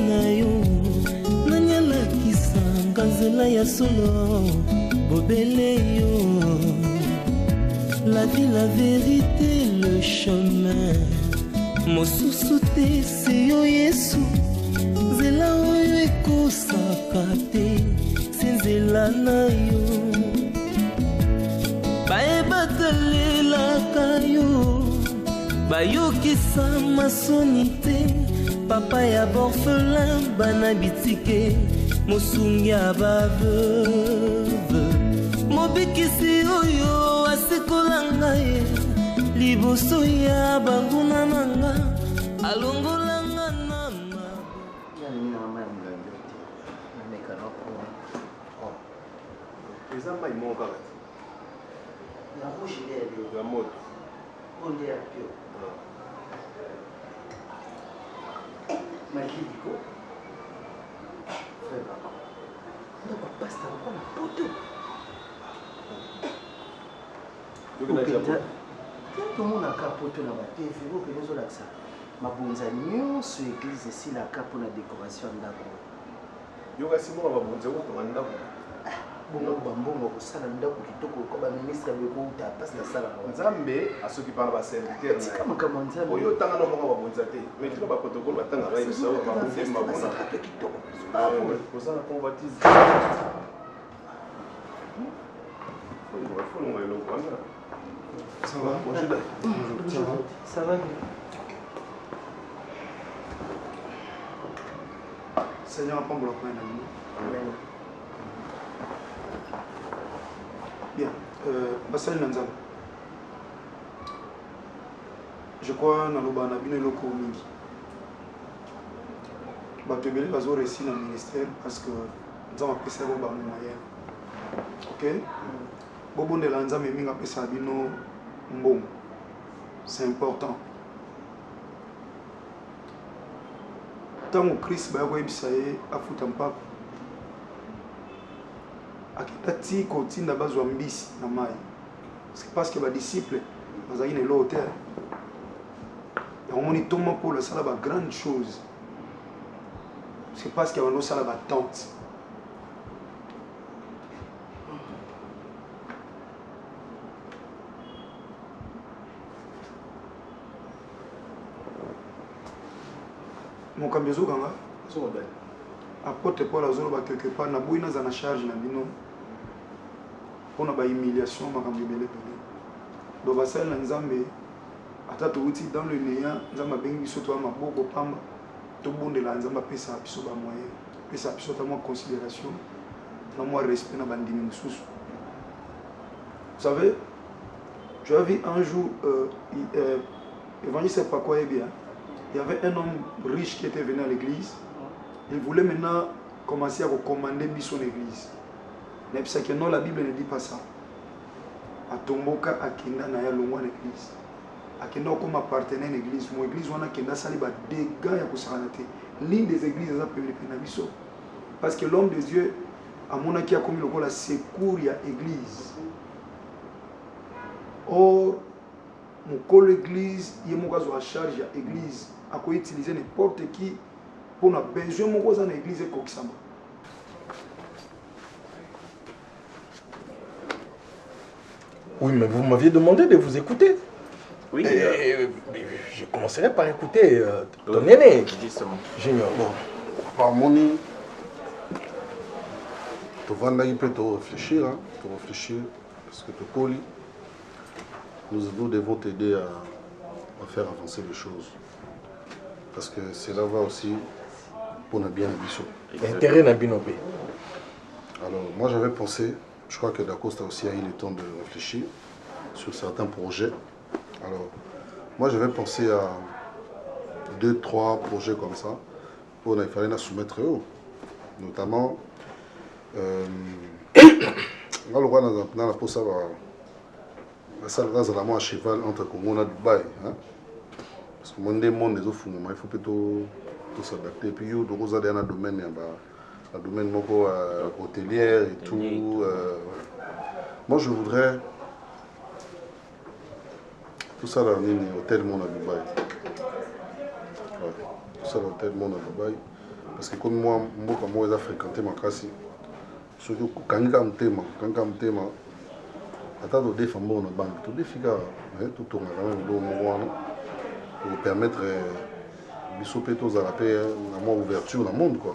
na yo nanyalakisa nganzela ya solo bobele yo. La vie, la vérité, le chemin mosusu te se yo Yesu nzela oyo ekosaka te se nzela na yo bayebatalelaka yo bayokisa masoni te papa ya borfelin bana bitike mosungi ya baveuve mobikisi oyo asekolanga ye liboso ya banguna nanga alongolanga na ezamba imoka kati na rouge ile ya moto onde ya pio makidiko frère ndoko pasta kwa na poto tomona ka poto na batefe oyo ezolakisa mabonza nyonso église esilaka mpona décoration ndako yoka simona babonza kotonga ndako bongo bambongo kosala ndako kitoko ko baministre bekouta mpasi na sala nzambe asoki mpana baserviteur tika makambo nzambe oyo otanga na monga babonza te mais tika baprotocole batanga bayebisa oyo babonza mabona kitoko kozala convoitise folonga eloko wana. Ça va? Bonjour. Ça va bien. Seigneur, prends le point d'amour. Bien. Basali Nanzam. Je crois que nous avons bien le commis. Bato ebele bazo réussi dans le ministère parce que nous avons appris ça au moyen. Ok? Bobo de l'Anzam et Minga pesa bino mbongo. C'est important. Tant que Christ ba koyebisa ye afuta mpako. Akita ti kotinda bazwa mbisi na mai. C'est parce que ba disciples bazali na l'auteur. On est tombé pour le sala ba grande chose. C'est parce qu'il y a un sala ba tente. Mon camion ganga apôtre Paul azoloba quelque part na boina za na charge na bino pona ba humiliation makambo belé belé do basal na nzambe atatu uti dans le néant nzamba bengi biso to maboko pamba to bondela nzamba pesa biso ba moyen pesa biso ta mo considération na mo respect na bandimi mususu. Vous savez, je as vu un jour évangile pas quoi est bien. Il y avait un homme riche qui était venu à l'église. Il voulait maintenant commencer à recommander son église. Mais parce que non, la Bible ne dit pas ça. À Tomboka, à Kenda, na ya longwa l'église. À Kenda, comme appartenait à l'église. Mon église, on a Kenda, ça les bat des gars à Koussanate. L'une des églises, ça peut être parce que l'homme de Dieu, à mon avis, a commis le la secours à l'église. Or, mon col l'église, il y a mon cas à charge à l'église. À quoi utiliser n'importe qui pour nos besoins, mon cas à l'église et Koksama. Oui, mais vous m'aviez demandé de vous écouter. Oui. Je commencerai par écouter ton aîné. Junior. Bon, par moni, tu vas réfléchir, parce que tu poli. Nous devons t'aider à faire avancer les choses. Parce que cela va aussi pour notre bien ambition. Intérêt n'a bien obéi. Alors, moi j'avais pensé, je crois que Dacosta aussi a eu le temps de réfléchir sur certains projets. Alors, moi j'avais pensé à 2-3 projets comme ça pour il fallait soumettre eux. Notamment, là le roi dans la poste la salle à cheval entre Congo et Dubaï. Hein? Parce que le monde est au fond, il faut plutôt s'adapter. Et puis, il y a un domaine, un domaine hôtelier et tout. Moi, je voudrais tout ça dans l'hôtel Monde à Dubaï. Ouais, tout ça dans l'hôtel Monde à Dubaï. parce que comme moi mboka moi eza fréquenté makasi soki okangika motema ata todefa mbongo na banke todefi kaka totongaka meme eloko moko wana pour permettre biso mpe tozala mpe na mwa ouverture na monde quoi.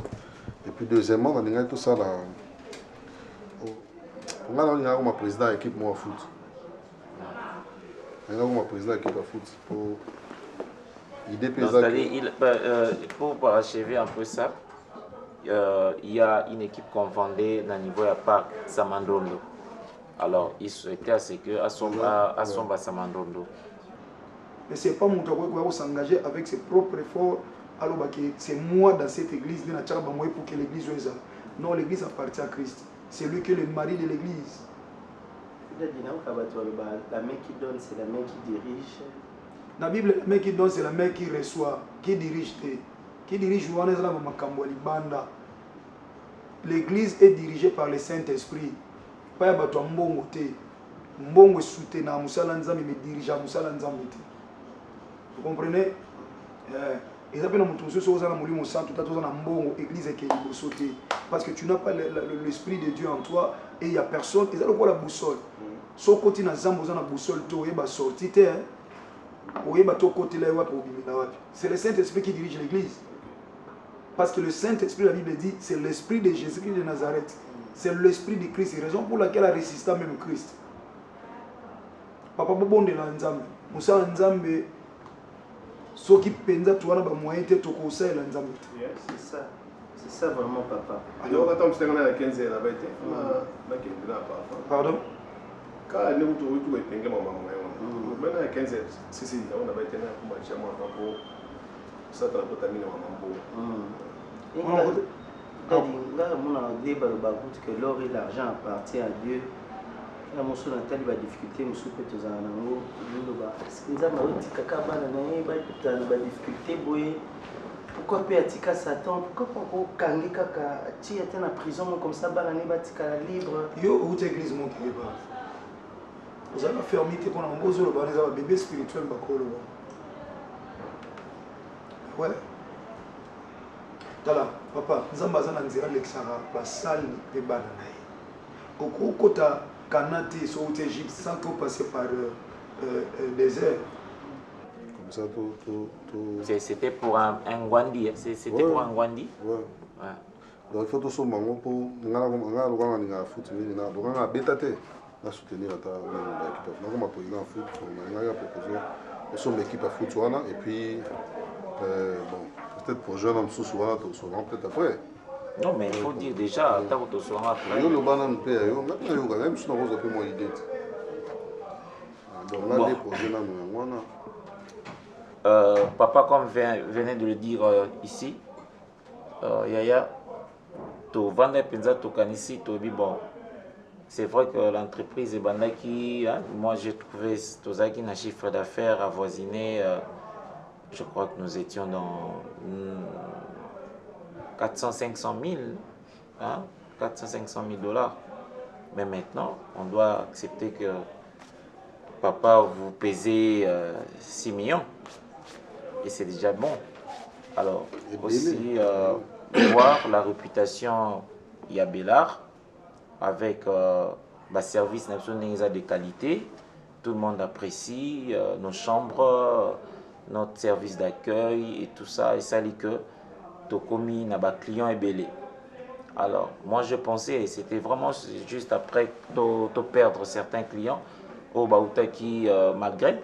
Et puis deuxièmement nalingaki tosala nga nalingaka koma président ya équipe moko ya foot nalingaka koma président ya équipe ya foot po idée mpe ezaki pour parachever un peu ça, il y a une équipe qu'on vendait dans le niveau de parc Samandondo. Alors, il souhaitait à ce que Asomba Samandondo. Mais ce n'est pas mon travail qui va s'engager avec ses propres efforts. Alors, c'est moi dans cette église pour que l'église soit. Non, l'église appartient à Christ. C'est lui qui est le mari de l'église. La main qui donne, c'est la main qui dirige. Dans la Bible, la main qui donne, c'est la main qui reçoit, qui dirige. Qui dirige l'église est dirigée par le Saint-Esprit. Pas ya bato mbongo te. Mbongo est soutenu na musala nzambe mais dirige musala nzambe te. Vous comprenez? Et ça peut nous montrer ce que nous centre tout na mbongo église qui est sauté parce que tu n'as pas l'esprit de Dieu en toi et il y a personne et ça le quoi la boussole. So côté na zambo za na boussole to yeba sorti te hein. Oyeba to côté là wa pour bimina wapi. C'est le Saint-Esprit qui dirige l'église. Parce que le Saint-Esprit, la Bible dit, c'est l'esprit de Jésus-Christ de Nazareth. C'est l'esprit de Christ. C'est la raison pour laquelle il a résisté même Christ. Papa bon de l'Anzambe. Moussa Nzambe, ce qui pensa tu as un moyen de te conseiller l'Anzambe. C'est ça. C'est ça vraiment, papa. Alors, attends, tu as 15 ans là-bas. Pardon? Quand elle est au tour, tu es pingé maman. Maintenant, à 15 ans, si, on a été là pour marcher à moi pour ça, tu as terminé maman. Que l'or et l'argent appartient à Dieu. La mosso Nathalie va difficulté, nous souhaitons tous en amour. Nous avons des difficultés. Pourquoi Péatika Satan? Pourquoi Kangi Kaka tu es en prison comme ça, Banani Batika libre? Yo, où église mon qui vous avez fermé pour un beau jour, vous avez un bébé spirituel. Ouais. Tala, papa, nzamba za na nzira lexara basali pe bana naye. Okokota kanate so au Égypte sans que passer par désert. Comme ça C'était pour un Gwandi, c'était pour un Gwandi. Ouais. Donc il faut tout ça mango pour ngala ngala foot ni na donc ngala betate na soutenir ta équipe. Donc ma président foot, ngala proposer au l'équipe à foot wana et puis bon peut-être pour jeune homme souvent peut-être après. Non mais il faut dire déjà tant que tu après. Yo le banane pe yo ngata yo quand même sinon vous avez moins idée. Donc là les projets là nous wana. Papa comme venait de le dire ici Yaya to vendre penza to kanisi to bi bon. C'est vrai que l'entreprise est bandaki hein, moi j'ai trouvé tozaki na chiffre d'affaires avoisiné je crois que nous étions dans 400-500 000, hein, 400-500 000 $. Mais maintenant, on doit accepter que papa vous pesez 6 millions. Et c'est déjà bon. Alors, aussi, voir la réputation Yabellar avec service de qualité. Tout le monde apprécie nos chambres, notre service d'accueil et tout ça. Et ça dit que Tokomi n'a pas client et belé. Alors, moi je pensais, c'était vraiment juste après de perdre certains clients au Baoutaki Maghreb,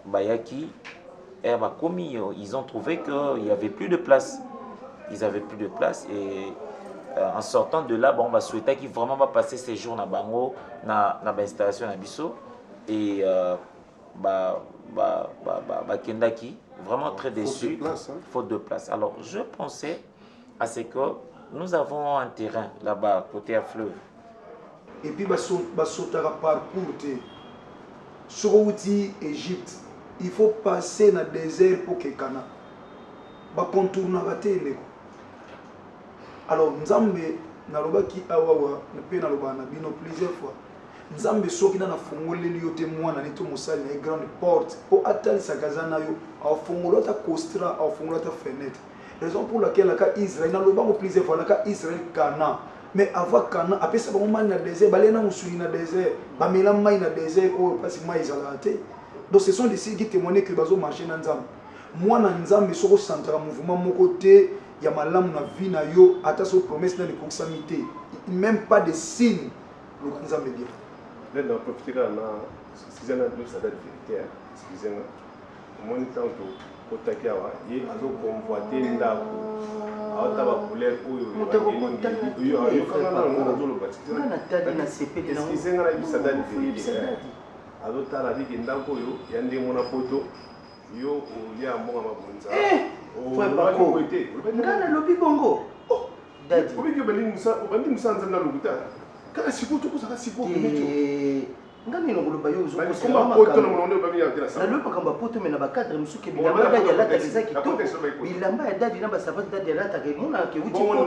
Bayaki, et Bakomi, ils ont trouvé qu'il n'y avait plus de place. Ils n'avaient plus de place et en sortant de là, bon, on va souhaiter qu'ils vraiment va passer ces jours dans Bango, dans l'installation à Bisso et Kendaki, vraiment très déçu, faute de place. Alors je pensais à ce que nous avons un terrain là-bas, côté à fleuve. Et puis, basotara parcours, sur l'outil Égypte, il faut passer dans le désert pour que Cana. Contourner la télé. Alors, Nzambe, Nalobaki Awawa, ne peut pas plusieurs fois. Nzambe soki na fungoli yote mwana neto musali na grande porte pour atteindre sa kazana yo a fungolota costra a fungolota fenêtre raison pour laquelle Israël n'a pas plusieurs fois Israël Canaan. Mais avant Canaan, après ça, on a un désert, on a un désert, on a un désert, parce que maïs a été. Donc ce sont des signes qui témoignent que bazo marcher dans Nzam. Moi dans Nzam, je suis centre mouvement mon côté, il y a ma lame na vie na yo, attention promesse dans les proximités. Même pas de signes le Nzam est bien. Là dans profiter là, si j'ai un peu ça date vérité, si j'ai un mon temps que côté awa, il azo convoiter ndako. Aota ba couleur oyo yo yo kana na zolo batiki. Na tadi na CP de na. Si c'est ngana bisa date vérité. Azota la vie ndako yo yande mona poto yo olia mbonga mabunza. Foi bako. Ngana lobi bongo. Dadi. Obiki bandi musa nzanga lokuta. Kana sikutu kusaka sikutu meto. Ngani no kuluba yo zo ko ma poto na mondo ba biya tena sa. Na lopa kamba poto me na ba cadre musuke bilamba dadi alata kizaki to. Bilamba ya dadi na ba savate dadi alata ke muna ke uti poto.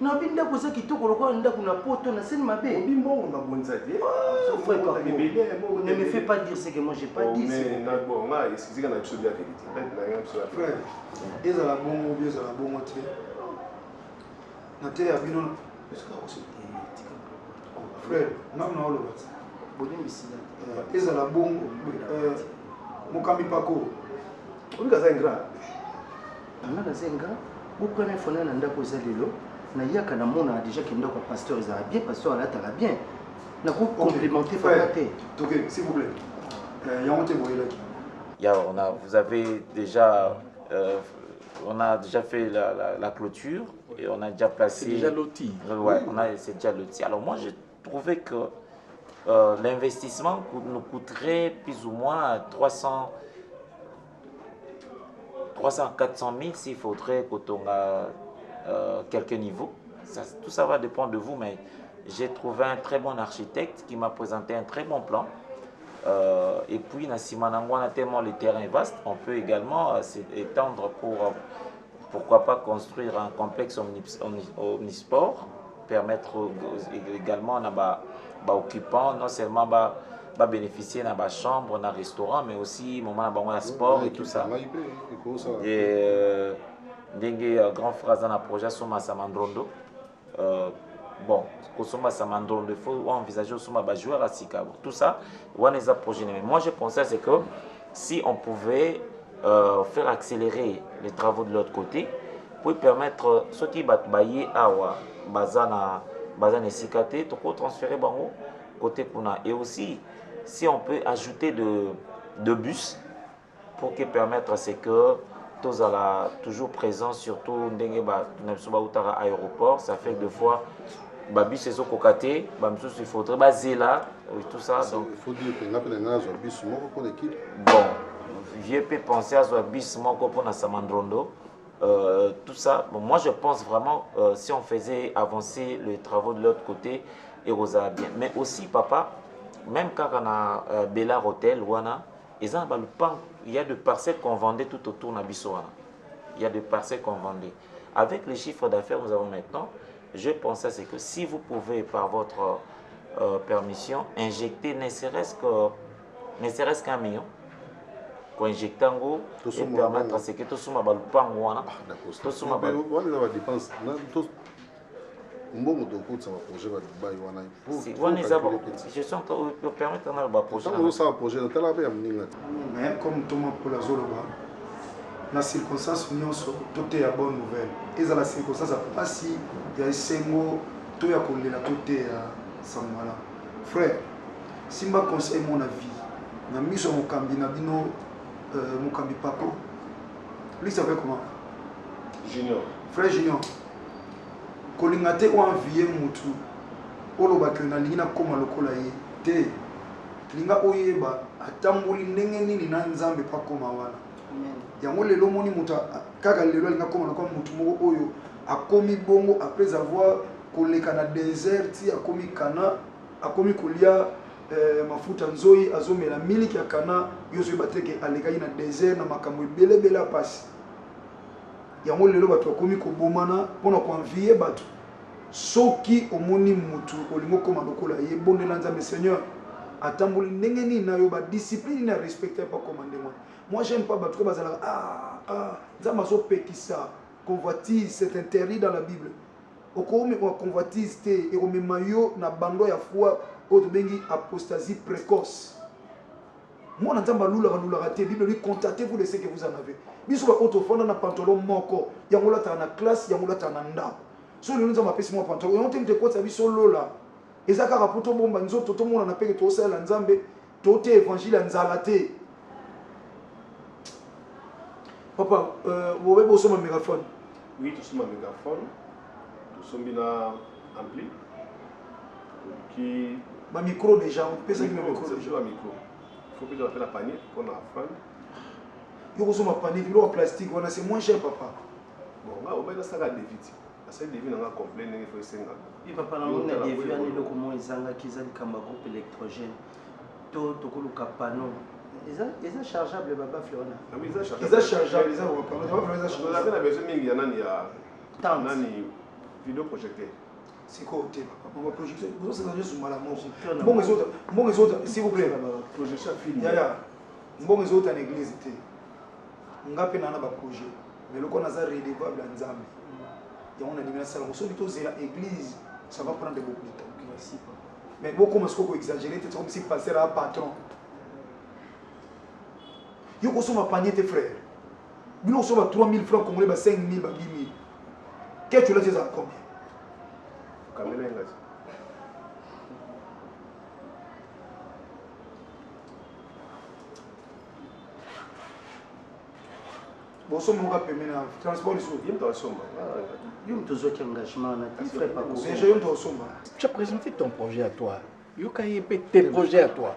Na binda ko zaki to ko lokwa nda kuna poto na seni mabe. Bimbo mabunza die. So foi pas. Ne me fais pas dire ce que moi j'ai pas dit. Mais na bon nga excusez na biso dia vérité. Na nga biso la Frère, ezala bongo bien ezala bongo te. Na te ya bino est-ce que aussi frère, na olo bat. Ezala bongo mokambi pako. Onika za ingra. Ngana zenga bukana fona na ndako ezalelo na yaka na mona déjà que ndako pasteur ezala bien pasteur alata la bien. Na ko complémenter par te. OK, s'il vous plaît. Yangote boyela. Vous avez déjà on a déjà fait la clôture et on a déjà placé. C'est déjà loti. Ouais, c'est déjà loti. Alors moi j'ai trouvé que l'investissement nous coûterait plus ou moins 300 400 000 s'il faudrait qu'on a quelques niveaux. Tout ça va dépendre de vous, mais j'ai trouvé un très bon architecte qui m'a présenté un très bon plan. Et puis, dans Simanangwa, on a tellement le terrain vaste, on peut également s'étendre pour, pourquoi pas, construire un complexe omnisport, permettre également aux occupants non seulement de bénéficier de la chambre, de restaurant, mais aussi moment de sport et tout ça. Et grand phrase dans le projet Soma Samandrondo. Bon, Samandrondo, il faut envisager Soma joueur à Sika. Tout ça, on les a projets. Mais moi, je pensais c'est que si on pouvait faire accélérer les travaux de l'autre côté, pour permettre ceux qui battent bailler à Bazana Sikate, tout transférer bango côté Kuna. Et aussi, si on peut ajouter de bus pour que permettre c'est que tous à toujours présent, surtout dans l'aéroport, ça fait que des fois, bus c'est au côté, il faudrait baser là, tout ça. Donc, il faut dire que nous avons un bus pour l'équipe. Bon, je peux penser à un bus pour Samandrondo. Tout ça, bon, moi je pense vraiment si on faisait avancer les travaux de l'autre côté, et bien. Mais aussi, papa, même quand on a Bellard Hotel, il y a des parcelles qu'on vendait tout autour de Nabissoana. Il y a des parcelles qu'on vendait. Avec les chiffres d'affaires que nous avons maintenant, je pensais c'est que si vous pouvez, par votre permission, injecter ne serait-ce qu'un million, qu'on injecte en gros, et permettre à ce que tout le monde ait pas tout le monde dépense. Mbongo toko ça va projet va bailler wana si on les a je suis en train de permettre un projet on ça projet dans la baie amninga mais comme Thomas pour la zone là na circonstance nyonso tout est à bonne nouvelle et dans la circonstance pas si il y a sengo tout ya kolela tout est à samala frère simba conseil mon avis na miso mokambi na bino mokambi pako lui s'appelle comment Junior frère Junior kolinga te envier mutu olobaki nalingi nakoma lokola ye te linga oyeba atamboli ndenge nini na nzambe pakoma wana yango lelo moni mutu kaka lelo alinga koma lokola mutu moko oyo akomi bongo après avoir koleka na désert ti akomi kana akomi kolia mafuta nzoi azomela miliki ya kana yozo bateke alekaki na désert na makambo ebele apasi yango lelo bato akomi kobomana pona koenvier bato soki omoni mutu olingo koma lokola ye bondela nzambe Seigneur atamboli ndenge nini na yo ba discipline na respecter pas commandement moi j'aime pas bato ko bazala nzambe azopekisa convoitise, c'est interdit dans la Bible. Okomi wa convoitise te et o memayo na bando ya foi autre bengi apostasie précoce. Moi n'entends lula raté Bible lui contactez-vous de ce que vous en avez. Biso ba auto fonda na pantalon moko yangola ta na classe yangola ta na ndako. So le nzamba pesi mo pantalon on tente ko tsabi so lola. Ezaka rapoto bomba nzoto to mona na peke to sala nzambe to te évangile nzala te. Papa, vous avez besoin de mégaphone? Oui, tout ça, mégaphone. Tout ça, bien ampli. Qui... Ma micro déjà, on peut ça micro, micro déjà. Il faut que tu aies la panier pour qu'on apprenne. Il y a un panier, il y a un plastique, c'est moins cher, papa. Bon, là, on va ça la dévite. Ça dévite, on va compléter, il faut essayer. Et papa, on a des vieux, on a comment ils ont un groupe électrogène. Tout le panneau. Ils sont chargeables, Baba Florina. Oui, ils sont chargeables. Ils sont Vous avez besoin de il y a un vidéo projecteur. C'est quoi, papa? On va projeter. Vous avez sur Malamon. Bon, les autres, s'il vous plaît. Projection film. Bon, les autres en église. On a un projet. Mais le qu'on a redevable en Zambie. Et on a dit, ça l'église, ça va prendre beaucoup de temps. Merci, papa. Mais beaucoup de exagéré, c'est comme si passer à un patron. Yo consomme un panier tes frères. Nous sommes à 3 000 francs congolais, 5 000, 10 000. Qu'est-ce que tu as dit à combien? Caméra Bon, ça m'a permis de transport. Tu as présenté ton projet à toi. Tes projets à toi.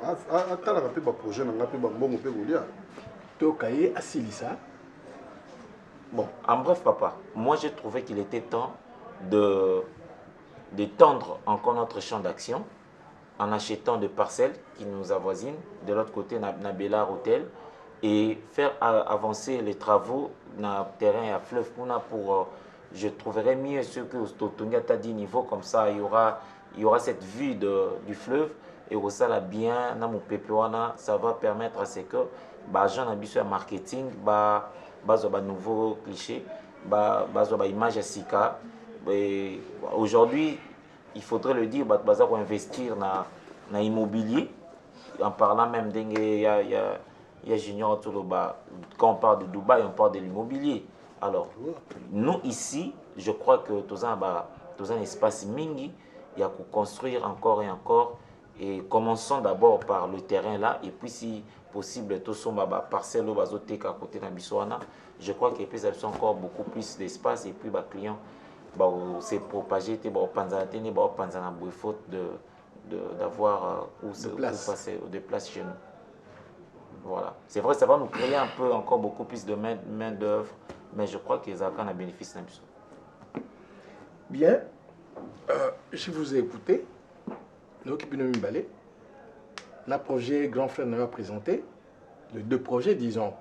Bon, en bref, papa, moi j'ai trouvé qu'il était temps d'étendre encore notre champ d'action en achetant des parcelles qui nous avoisinent. De l'autre côté, Nabela Hôtel, et faire avancer les travaux dans le terrain à fleuve pour je trouverais mieux ce que Totonga t'a dit niveau comme ça, il y aura cette vue du fleuve et au ça bien dans mon pépéwana, ça va permettre à ce que j'en habitué à marketing nouveau cliché image à Sika. Aujourd'hui il faudrait le dire pour investir dans l'immobilier en parlant même il y a Junior quand on parle de Dubaï on parle de l'immobilier. Alors nous ici je crois que tous un espace mingi il y a pour construire encore et encore et commençons d'abord par le terrain là et puis si possible tout son parcelle bazotek à côté de Biswana. Je crois qu'il peut y avoir encore beaucoup plus d'espace et puis les clients c'est propagé faute d'avoir de place chez nous. Voilà. C'est vrai, ça va nous créer un peu encore beaucoup plus de main d'œuvre, mais je crois qu'ils ont un bénéfice. Bien, je vous ai écouté. Le projet Grand Frère nous a présenté, les deux projets, disons,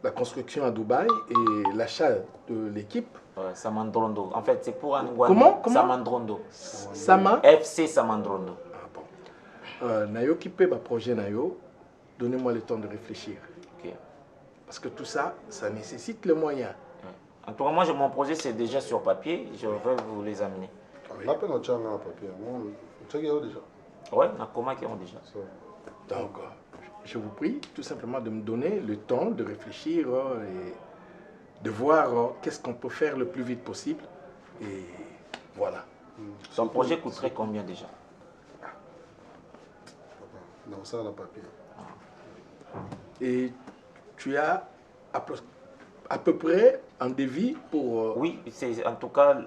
la construction à Dubaï et l'achat de l'équipe. Samandrondo. En fait, c'est pour un Comment Samandrondo. FC Samandrondo. Ah bon. Nayo qui paie le projet Nayo, donnez-moi le temps de réfléchir. Okay. Parce que tout ça, ça nécessite les moyens. En tout cas, moi, mon projet, c'est déjà sur papier. Je vais vous les amener. L'appel en papier. Tu as déjà? Oui, on a comment qui ont déjà. Donc, je vous prie tout simplement de me donner le temps de réfléchir et de voir qu'est-ce qu'on peut faire le plus vite possible. Et voilà. Son projet coûterait combien déjà? Non, ça on a papier. Et tu as à peu près un devis pour... Oui, c'est en tout cas...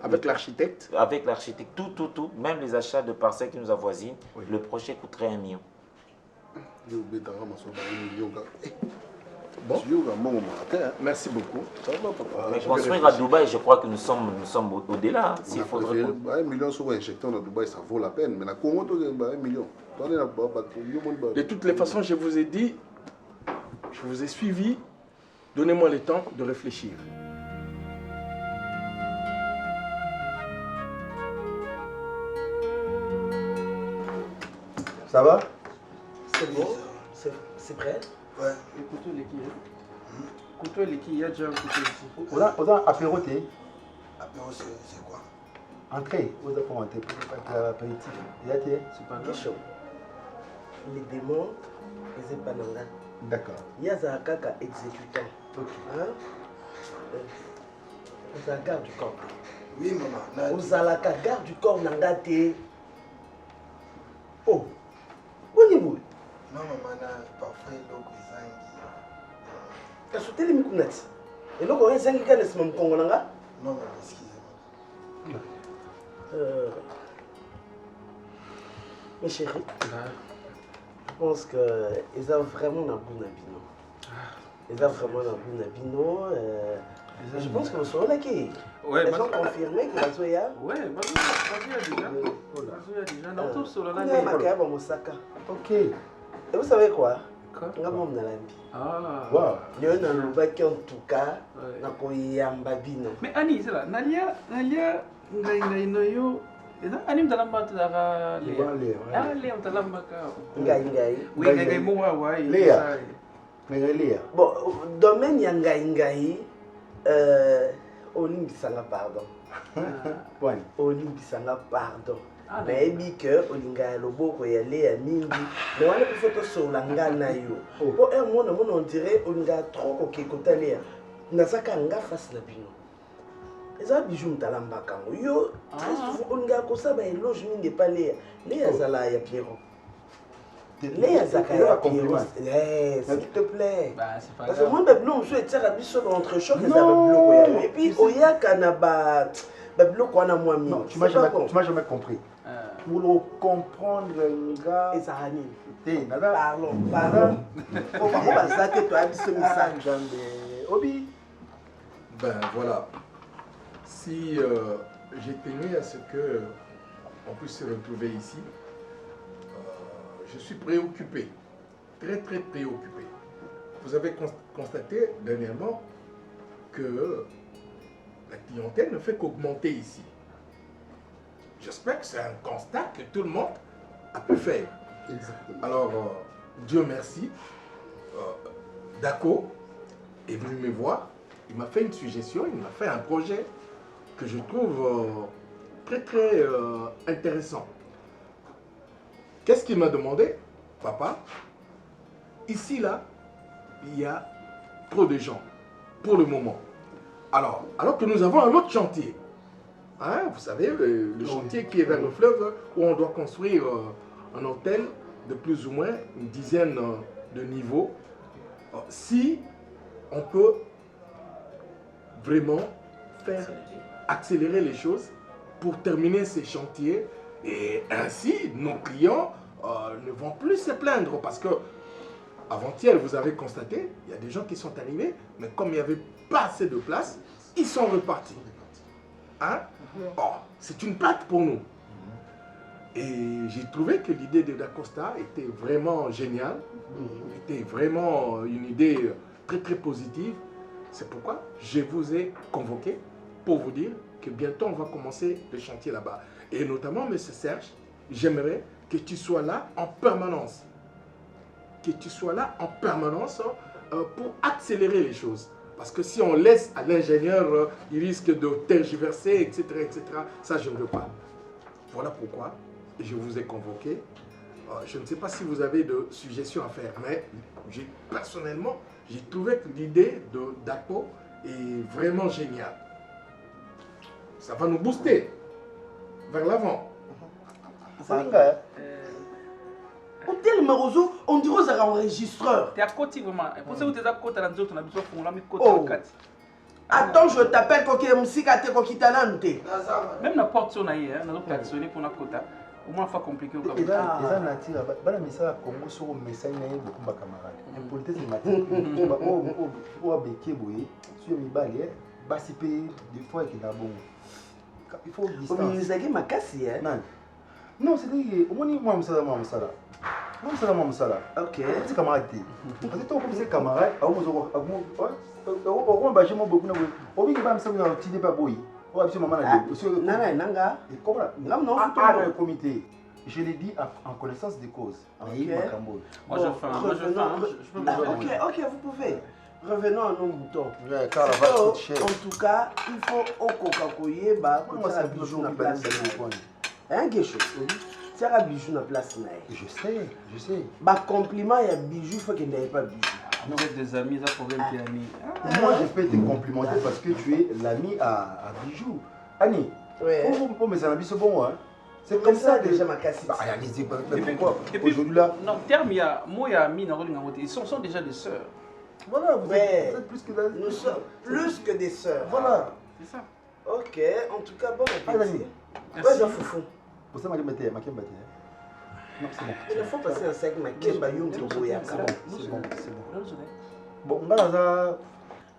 avec l'architecte? Avec l'architecte, tout, même les achats de parcelles qui nous avoisinent, oui. Le projet coûterait 1 million. Bon. Merci beaucoup. Mais construire à Dubaï, je crois que nous sommes au-delà. S'il faudrait... 1 million sur injecteur à Dubaï, ça vaut la peine. Mais la Congo, 1 million. De toutes les façons, je vous ai dit, je vous ai suivi. Donnez-moi le temps de réfléchir. Ça va? C'est bon? C'est prêt? Ouais. Écoutez l'équipe. couteau et qui, il y a déjà un couteau ici. On a apéro thé. Apéro, c'est quoi? Entrée, vous avez pour entrer, apéritif. Il y a thé. C'est pas grave. Les démons, ils sont pas dans là. D'accord. Il y a un kaka exécutant. Ok. Hein? Vous avez garde du corps. Oui, maman. Vous avez la garde du corps dans la tête. Oh! Où est-ce que vous? Non, maman, parfois il y a tu as sauté les micronettes. Et donc, on a 5 ans de ce moment. Non, maman, excusez-moi. Mes chéris, je pense qu'ils ont vraiment un bon nabino. Ils ont vraiment un bon nabino. Je pense que vous serez là qui. Ouais, ils ont confirmé que Bazo ya. Ouais, Bazo ya déjà. Non, tout sur la ligne. Ok. Et vous savez quoi? Nga mom na lambi. Ah. Wow. Yo na lobaki en tout cas na koyamba bino. Mais Annie, c'est là. Nalia ngai noyo. Eza Annie mtalamba tazaka le. Ah le mtalamba ka. Ngai. Oui, ngai mo wa. Léa. Léa. Bon, domaine ya ngai olimbisanga pardon. Point. Olimbisanga pardon. nayebi ke olinga ya loboko ya Léa mingi mais wana mpe foto solanga na yo po mona on dirait olinga trop kokekota Léa nazaka nga face na bino eza bijou mutalambaka ngo yo olinga kosaba eloge mingi epa Léa azala ya Pierrot Léa zaka ya Pierrot s'il te plaît parce que moi babilo mosusu etiaka biso entre-choc eza babiloko ya yo et puis oyaka na babiloko wana mwa mingi. Non, tu m'as jamais compris. Pour le comprendre, gars. Et ça anime. Parlons. Obi. Ben voilà. Si j'ai tenu à ce que on puisse se retrouver ici, je suis préoccupé, très préoccupé. Vous avez constaté dernièrement que la clientèle ne fait qu'augmenter ici. J'espère que c'est un constat que tout le monde a pu faire. Exactement. Alors, Dieu merci, Dako est venu me voir, il m'a fait une suggestion, il m'a fait un projet que je trouve très intéressant. Qu'est-ce qu'il m'a demandé? Papa, ici là, il y a trop de gens pour le moment. Alors que nous avons un autre chantier, hein, vous savez, le chantier qui est vers le fleuve, où on doit construire un hôtel de plus ou moins une dizaine de niveaux. Si on peut vraiment faire accélérer les choses pour terminer ces chantiers, et ainsi nos clients ne vont plus se plaindre, parce que avant-hier, vous avez constaté, il y a des gens qui sont arrivés, mais comme il n'y avait pas assez de place, ils sont repartis. Hein? C'est une pâte pour nous. Et j'ai trouvé que l'idée de Dacosta était vraiment géniale, était vraiment une idée très positive. C'est pourquoi je vous ai convoqué pour vous dire que bientôt on va commencer le chantier là-bas. Et notamment, M. Serge, j'aimerais que tu sois là en permanence. Que tu sois là en permanence pour accélérer les choses. Parce que si on laisse à l'ingénieur, il risque de tergiverser, etc. Ça, je ne veux pas. Voilà pourquoi je vous ai convoqué. Je ne sais pas si vous avez de suggestions à faire, mais personnellement, j'ai trouvé que l'idée d'Apo est vraiment géniale. Ça va nous booster vers l'avant. Hôtel Marozo, on dirait que c'est un enregistreur. Tu es à côté vraiment. Pour ça, tu es à côté de la maison, tu as attends, je t'appelle quand tu es musique à te coquitanante. Même la porte sur naïe, on a actionné pour la quota. Au moins, il faut compliquer. Et là, les gens bala message Congo sur message naïe beaucoup de camarades. Impolitesse matin. Ou à Bekeboye, sur les balais, basipé des fois qui n'a bon. Il faut distance. Mais vous avez ma casse, hein? Non, c'est-à-dire, au moins, moi, je suis là. Ok. C'est camarade. Parce que toi, comme camarade, on beaucoup comité. Je l'ai dit en connaissance de cause. Moi, je fais. Ok, vous pouvez. Revenons à nos moutons. Ouais, car la vache coûte cher. En tout cas, il faut au Coca-Cola, bah, Comment ça bijou na place hein, quelque chose. C'est un bijou na place. Je sais. Bah, compliment, il y a bijou, il faut qu'il n'y ait pas bijou. Vous êtes des amis, ça problème qui est ami. Moi, je peux te complimenter parce que tu es l'ami à Bijou. Annie, pour me faire un bon, hein. C'est comme ça déjà ma cassette. Bah, pourquoi aujourd'hui là? Non, terme, il y a moi et Ami, ils sont déjà des sœurs. Voilà, vous êtes plus que nous sommes plus que des sœurs. Voilà. C'est ça. Ok, en tout cas, bon appétit. Merci. Ouais, foufou. Pour ça, non, c'est bon. Il faut passer un sac, ma kemba yum toboya. C'est bon. Bon, on va.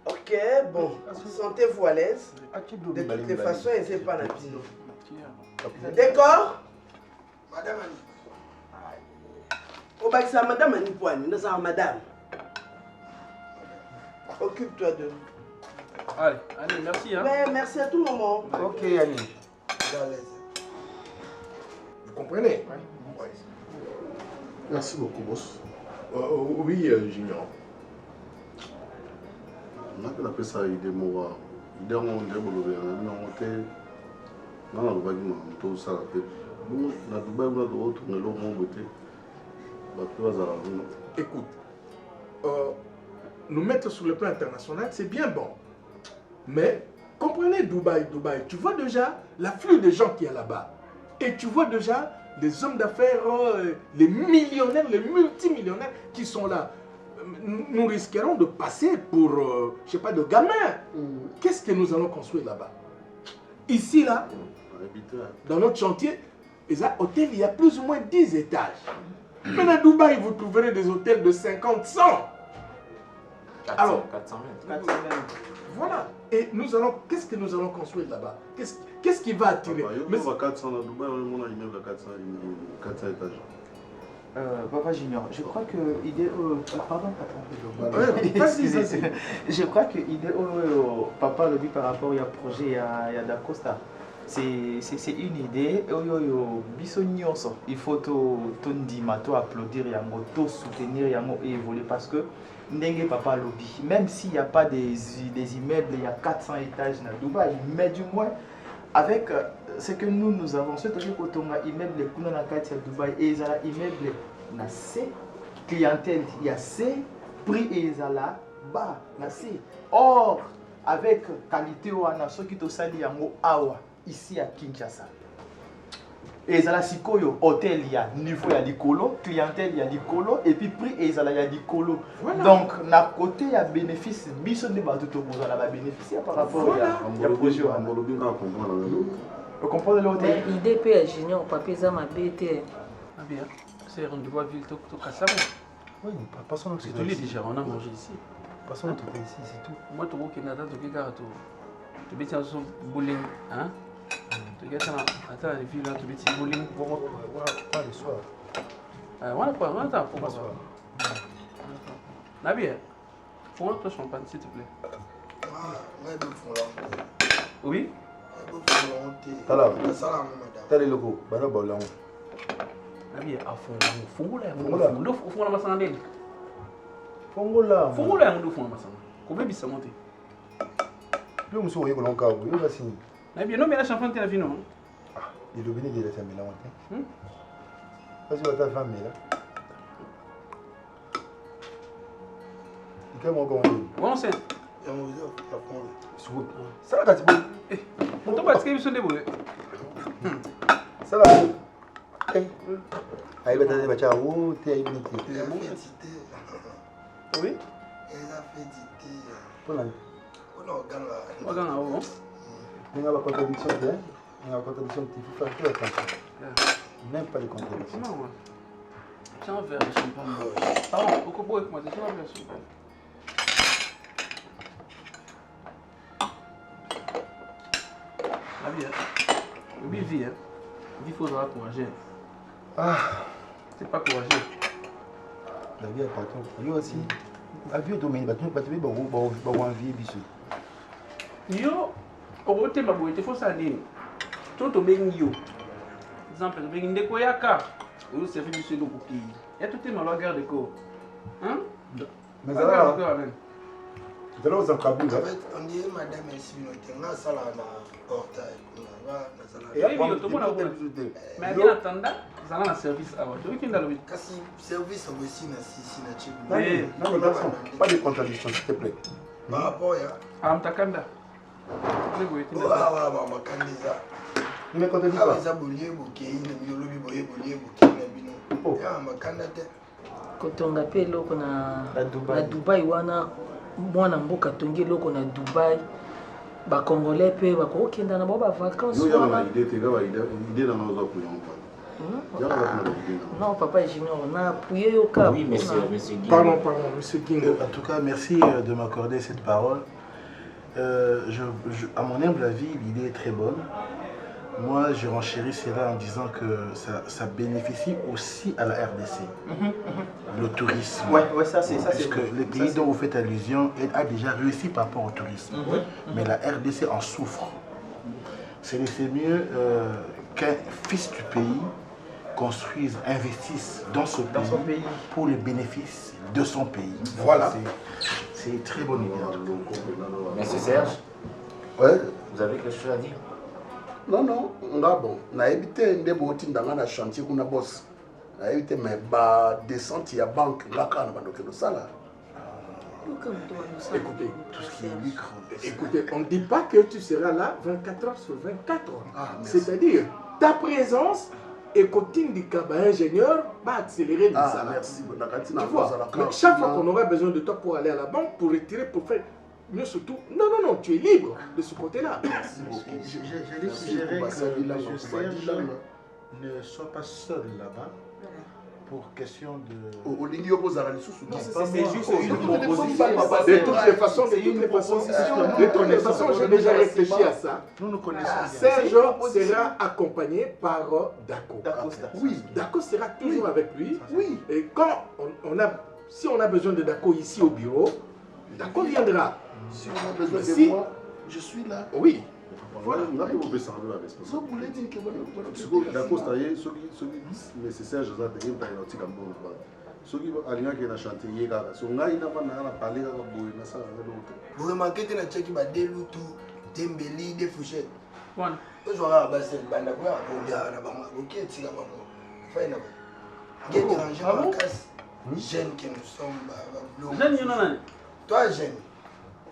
Ok, bon, sentez-vous à l'aise. De toutes les façons, il n'est pas la pino. D'accord? Madame Annie. Oh, bah, c'est Madame Annie Poine, nous sommes Madame. Occupe-toi d'eux. Allez, merci. Hein. Ouais, merci à tout moment. Ok, Annie. Vous comprenez? Oui. Merci beaucoup, boss. Oui, Junior. On a que la paix ça, il démora. Il démora, on démora. On a le tout ça. Nous, la Dubaï, on a d'autres, on a l'autre, on a Écoute, nous mettre sur le plan international, c'est bien bon. Mais comprenez Dubaï, tu vois déjà l'afflux de gens qui est là-bas. Et tu vois déjà les hommes d'affaires, les millionnaires, les multimillionnaires qui sont là. Nous risquerons de passer pour, je sais pas, de gamins. Qu'est-ce que nous allons construire là-bas? Ici, là, dans notre chantier, il y a plus ou moins 10 étages. Mais à Dubaï, vous trouverez des hôtels de 50, 100. 400 000. Voilà. Et nous allons, qu'est-ce que nous allons construire là-bas? Qu'est-ce qui va attirer? Mais c'est 400 à Dubaï, on a immeuble à 400 étages. Papa Junior, je crois que pardon, je crois que papa le dit par rapport au projet il y a d'Acosta. C'est une idée. Il faut applaudir yango, soutenir yango et évoluer parce que Ndenge papa lobby, même s'il n'y a pas des immeubles, il y a 400 étages à Dubaï, mais du moins avec ce que nous avons, ce que nous avons immeuble à Dubaï et ils ont immeuble na C clientèle, il y a C prix et ils ont là bas na C. Or avec qualité ou ana ceux qui te sali yango awa ici à Kinshasa. Et ils ont sikoyo hôtel il y a niveau il y a l'icolo, clientèle il y a l'icolo et puis prix et ils ont il y a l'icolo. Donc na côté il y a bénéfice, biso ne ba tout pour la bénéficier par rapport à projet. Vous comprenez l'hôtel? Idée peut Junior papier ça m'a bêté. Ah bien. C'est rendez-vous à ville tout Kassamo. Oui, passons notre c'est déjà on a mangé ici. Passons notre ici, c'est tout. Moi tu vois qu'il y a des gens qui tu bêtis sur bowling, hein? Tu gars attends les filles là tu bêtis bowling. Pas le soir. On attend pour le soir. Nabi, faut un champagne s'il te plaît. Oui? T'as les locaux, bano balango. Nabi a fongola masanga ndeni. Fongola yango fongola masanga. Ko bebisa monter. Puis on se voit qu'on a eu la signe. Nabi non mais la champagne t'es la vie non. Il est venu de la famille là. Vas-y va ta famille là. Il mon gongo. Bon c'est. Ça là quand tu on tombe à ce que vous sonne boule. Ça là. Aïe bah t'as où t'es ibn. Oui. Elle a fait dit. Voilà. On gagne où? Il y a la contradiction de il faut faire attention. Même pas de contradiction. Non. Tiens un verre de champagne. Ah bon, pourquoi boire avec moi? Tiens un verre de champagne. La vie, hein? Vie, hein? Il faut avoir courageux. Ah! C'est pas courageux. La vie est partout. Lui aussi. La vie est dominée. Tu vas avoir envie, bisu. Yo, au côté de ma boîte, il faut ça aller. Tout au bien yo. Exemple, le bien de Koyaka. Vous savez du sud au cookie. Et tout est mal à garder quoi? Hein? Mais ça va. En fait, on dit madame est si on a ça là dans portail. Mais bien attendant, vous allez en service avant. Tu veux le service aussi na chibu. Pas de contradiction, s'il te plaît. Par rapport à Amtakanda. Il me contredit pas. kotonga pe eloko na Dubai wana mwana mboka tongi eloko na Dubai bakongolais pe bakokenda na ba vacances wana non papa est junior na appuyé yo ka oui monsieur pardon monsieur Kingo. En tout cas merci de m'accorder cette parole. À mon humble avis l'idée est très bonne. Moi, je renchéris cela en disant que ça bénéficie aussi à la RDC, le tourisme. Ouais, ça c'est ça. Puisque le pays dont vous faites allusion a déjà réussi par rapport au tourisme. Mais la RDC en souffre. C'est mieux qu'un fils du pays construise, investisse dans ce pays pour les bénéfices de son pays. Voilà. C'est une très bonne idée. Monsieur Serge, ouais. Vous avez quelque chose à dire? Non, bon, na évité des bottines dans la chantier qu'on a boss. Na évité mais bas descente il y a banque là quand on va ça là. Écoutez, tout ce qui est micro. Écoutez, on ne dit pas que tu seras là 24 heures sur 24. C'est-à-dire, ta présence et Cotine du Kaba ingénieur va accélérer ça. Ah, merci. Tu vois, mais chaque fois qu'on aura besoin de toi pour aller à la banque, pour retirer, pour faire. Mais surtout, non, tu es libre de ce côté-là. J'allais suggérer que M. Serge ne soit pas seul là-bas pour question de... C'est juste une proposition. De toutes les façons, j'ai déjà réfléchi à ça. Nous nous connaissons. Serge sera accompagné par Dako. Oui, Dako sera toujours avec lui. Oui. Et quand si on a besoin de Dako ici au bureau, Dako viendra. Si on a besoin de moi, je suis là. Oui. Voilà, on a pu faire la responsabilité. D'accord, c'est nécessaire, je vais te dire, tu as un bon travail. Ceux qui vont aller à la chantier, sont là, ils n'ont pas parlé à la bouille, na ça, vous remarquez que la tchèque va déloutou, Dembélé, des fouchettes. Voilà. Je vois à Bassel, Banda, on vient à la banque, ok, tu vas faire une guette dérangée à la casse. Jeune que nous sommes, jeune, il y en a. Toi, jeune.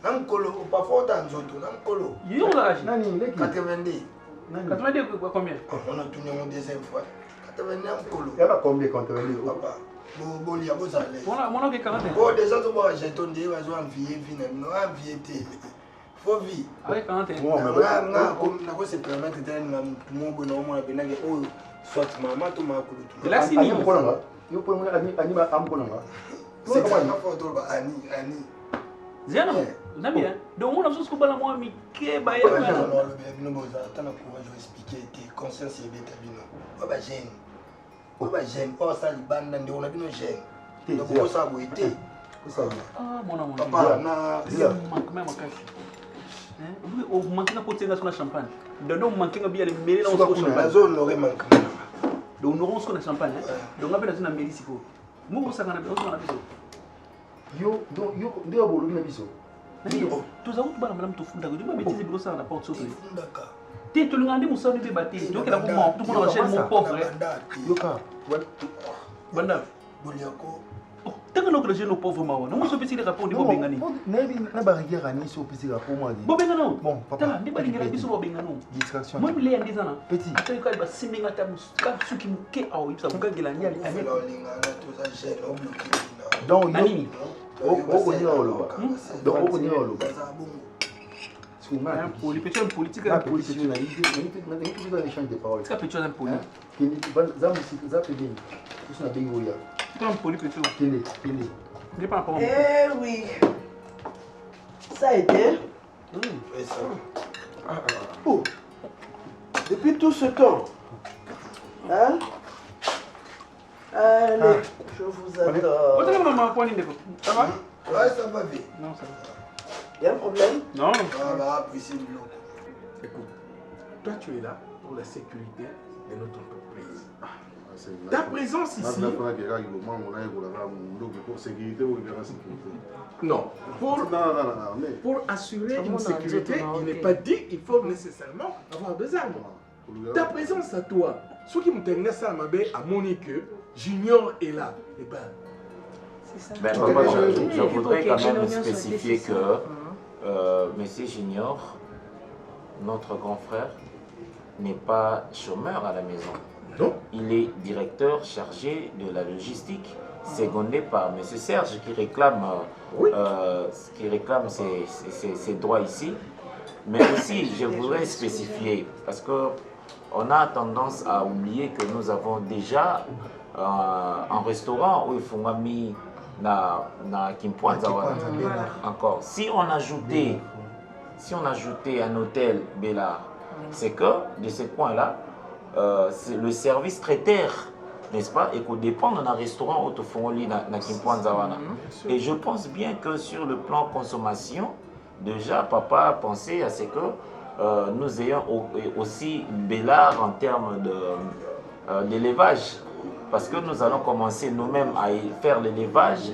Nankolo, parfois dans Zoto, Nankolo. Il y a 82. 82 combien? On a tourné une deuxième fois. 82 Nankolo. Il y a combien 82? Papa. Bon, il y a beau aller. On a 40. Bon, déjà, tu vois, j'ai ton dé, vas-y, envier, finalement, envier. Faut vivre. Avec 40. On se permettre de faire mon bonhomme, on a bien dit, oh, soit maman, tout m'a coulé. De la signe. Il faut prendre Anima Amponanga. C'est quoi, il faut Annie. Zéro. Vous avez bien. Donc, on a besoin de la moi, mais qui est baillé. Non, je vais expliquer tes consciences et bêta bino. On va gêner. On va gêner. On va s'en libérer. On a bien gêné. Donc, on s'en va été. Ah, mon amour. Papa, na. On manque de poter dans la champagne. Donc, on manque de bien les mêler dans le champagne. La zone aurait manqué. Donc, nous aurons ce qu'on a champagne. Donc, on a besoin de médicine. Nous, on s'en a besoin. Yo, ndio bolo na biso. Tous avons pas la madame Tofunda. Tu m'as bêtise de ça à la porte sauter. Tu te l'as dit, mon sang de bâtir. Donc, il a moment, tout le monde enchaîne mon pauvre. Yoka, Banda. Boliako. Tant que le jeune pauvre maro, nous sommes petits rapports de Bobengani. Na barrière ani so petit rapport moi. Bobengano. Bon, papa. Tu n'as pas biso Bobengano. Distraction. Moi, il est en disant. Petit. Tu as pas siminga ta muska suki muke au ipsa buka gelani ali ani. Donc nani? Donc on connaît le bas. Pour les petits politiques, la politique na idée, na échange de paroles. C'est petit un poli. Qui za musique za pédé. Tout ça bingo ya. C'est un poli petit. Télé. N'est pas encore. Eh oui. Ça a été. Oh. Depuis tout ce temps. Hein? Allez, je vous adore. Vous avez maman point de ça va? Ouais, ça va bien. Non, ça va. Il y a un problème? Non. Ah bah, puis c'est l'eau. Écoute, toi tu es là pour la sécurité de notre entreprise. Ta présence ici. Non. Pour assurer une sécurité, il n'est pas dit qu'il faut nécessairement avoir des armes. Ta présence à toi, ce qui me tenait ça à Monique, Junior est là. Et ben, ben, je voudrais quand même spécifier que Monsieur Junior, notre grand frère, n'est pas chômeur à la maison. Non. Il est directeur chargé de la logistique, secondé par M. Serge qui réclame, ses droits ici. Mais aussi, je voudrais spécifier, parce qu'on a tendance à oublier que nous avons déjà un restaurant où il faut mis na Kimpoanzawana. Encore. Si on ajoutait un hôtel Bellard, c'est que de ce point-là, le service traiteur, n'est-ce pas, et qu'on dépend d'un restaurant Autofongoli na Kimpoanzawana. Et je pense bien que sur le plan consommation, déjà, papa a pensé à ce que nous ayons aussi Bellard en termes d'élevage. Parce que nous allons commencer nous-mêmes à faire l'élevage.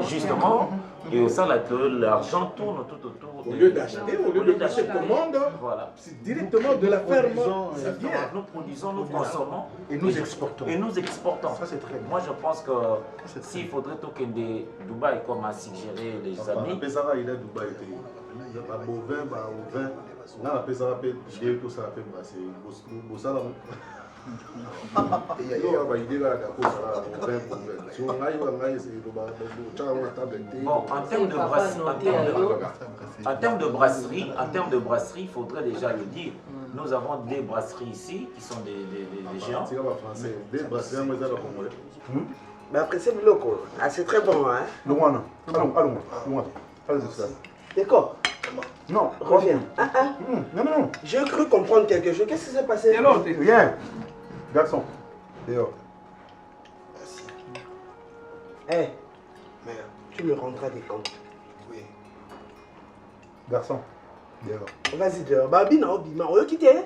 Justement, et au sein que l'argent tourne tout autour. Au lieu d'acheter, au lieu de passer commande, voilà. C'est directement de la ferme. Nous produisons, nous consommons. Et nous exportons. Et nous exportons. Ça, c'est très bien. Moi, je pense que s'il faudrait tout que Dubaï, comme a suggéré les amis. Pesara, il est Dubaï. Il y a pas bovin, au vin. Là, la Pesara, tout ça, c'est Bossala. Bon, en termes de brasserie, il faudrait déjà le dire. Nous avons des brasseries ici qui sont des géants. Des brasseries, Mais après c'est loco. Ah, c'est très bon, hein? Allons. D'accord. Non, reviens. Non. J'ai cru comprendre quelque chose. Qu'est-ce qui s'est passé? Rien. Garçon. Dehors. Merci. Hé, mère, tu me rendras des comptes. Oui. Garçon. Dehors. Vas-y dehors. Babi, non, Bima. On va quitter.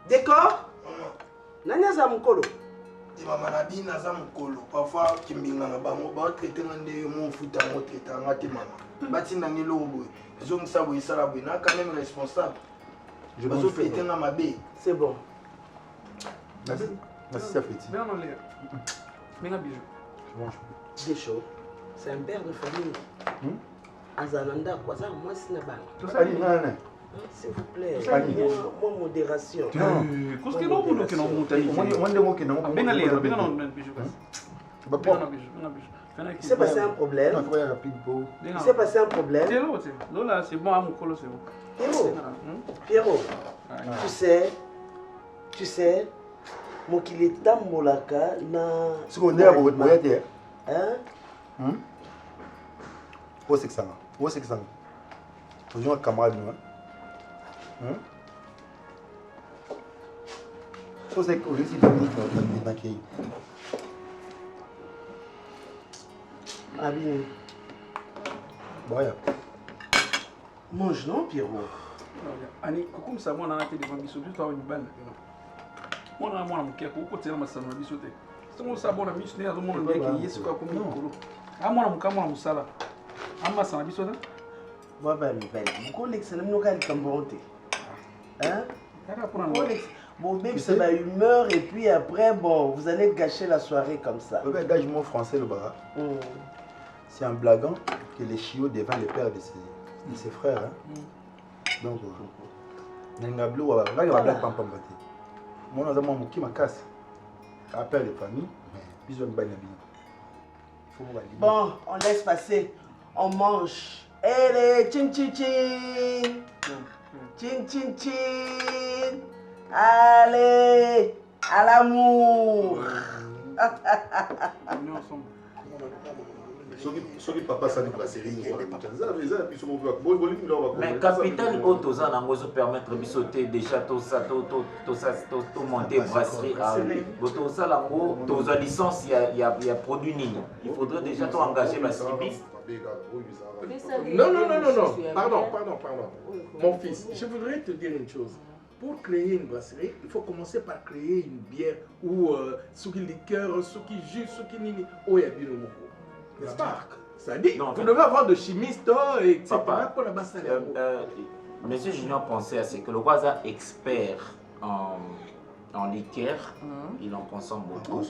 D'accord? Nanya za mukolo. Mama na bina za mukolo. Parfois kimbinga na bango ba traiter ngande mon futa mo traiter ngati mama. Bati na ngelo boy. Zong sa boy sala boy na quand même responsable. Je vais faire un mabé. C'est bon. Merci, ça fait. Mais on l'est. Mais un bijou. Je mange. Des choses. C'est un père de famille. Azananda, quoi ça, moi c'est Naban. Tout ça, s'il vous plaît. Moi, modération. Qu'est-ce que l'on peut nous monter? Il s'est passé un problème. Il s'est passé un problème. Là, c'est bon à mon colo, c'est bon. Pierrot, tu sais, mokili tambolaka na. Secondaire, vous êtes hein? Où c'est que ça? Où c'est que ça? Vous avez un camarade, hein? So c'est que aussi dans qui. Ah bien. Voilà. Mange non, Pierrot. Ani, comme ça, moi, on a été devant Bissot, juste avoir une balle. Moi, on a mon cœur, on a ma salle, Bissot. C'est mon sabon, la mission, à tout le monde, qui est quoi comme il ah, moi, on a mon salle. Ah, ma salle, Bissot. Moi, ben, mon collègue, c'est le nom de Camboroté. Hein? Bon, même c'est ma humeur, et puis après, bon, vous allez gâcher la soirée comme ça. Le engagement français, le bras. C'est en blaguant que les chiots deviennent les pères de ses frères. Hein? Donc, Nengablou, là, il y a un blague pam. Moi, on a mon qui m'a cassé. Appel de famille, mais ils ont une bagne. Bon, on laisse passer. On mange. Allez, tching tching tching. Tching tching tching. Allez, à l'amour. Mais capitaine Otoza n'a permettre de sauter déjà tout ça, tout monter brasserie. Tout ça, la licence, il y a produit Nini. Il faudrait déjà tout engager la slipiste. Non. Pardon. Mon fils, je voudrais te dire une chose. pour créer une brasserie, il faut commencer par créer une bière ou ce qui liqueur, ce qui jus, ce qui nini, n'est-ce pas? C'est-à-dire, vous devez avoir de chimistes, etc. pour la brasserie. Monsieur Junior pensait à ce que le Waza expert en liqueur, il en consomme beaucoup.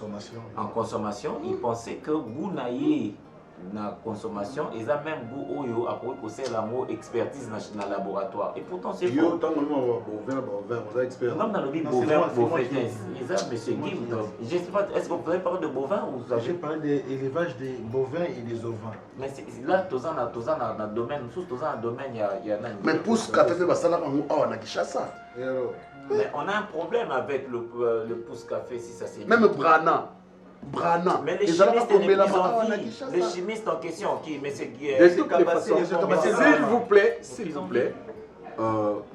En consommation, il pensait que Gounaye na consommation, ils ont même goût oyo après poser la mot expertise dans le laboratoire. Et pourtant c'est faux. Comme dans le bit bovin, ils ont monsieur Guy, je ne sais pas, est-ce que vous avez parlé de bovin ou vous avez... J'ai parlé de l'élevage des bovins et des ovins. Mais là, tous dans le domaine, il y a... Mais pousse café, ça là, on a Kinshasa. Mais on a un problème avec le pousse café si ça c'est... Même Brana. Mais les chimistes les plus en vie, les chimistes en question, qui, mais c'est qui est... S'il vous plaît,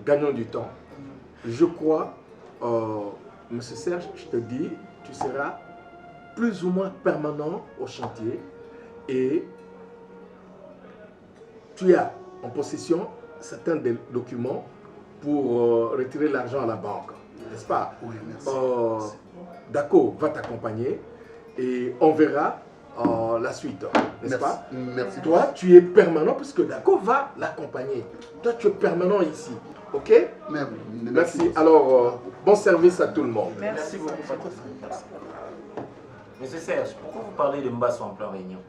gagnons du temps. Je crois, Monsieur Serge, je te dis, tu seras plus ou moins permanent au chantier et tu as en possession certains documents pour retirer l'argent à la banque, n'est-ce pas? Oui, merci. Daco va t'accompagner. Et on verra la suite, n'est-ce pas? Merci. Toi, tu es permanent puisque Daco va l'accompagner. Toi, tu es permanent ici. Ok? Merci. Alors, bon service à tout le monde. Merci beaucoup. Monsieur Serge, pourquoi vous parlez de Mbasso en pleine réunion?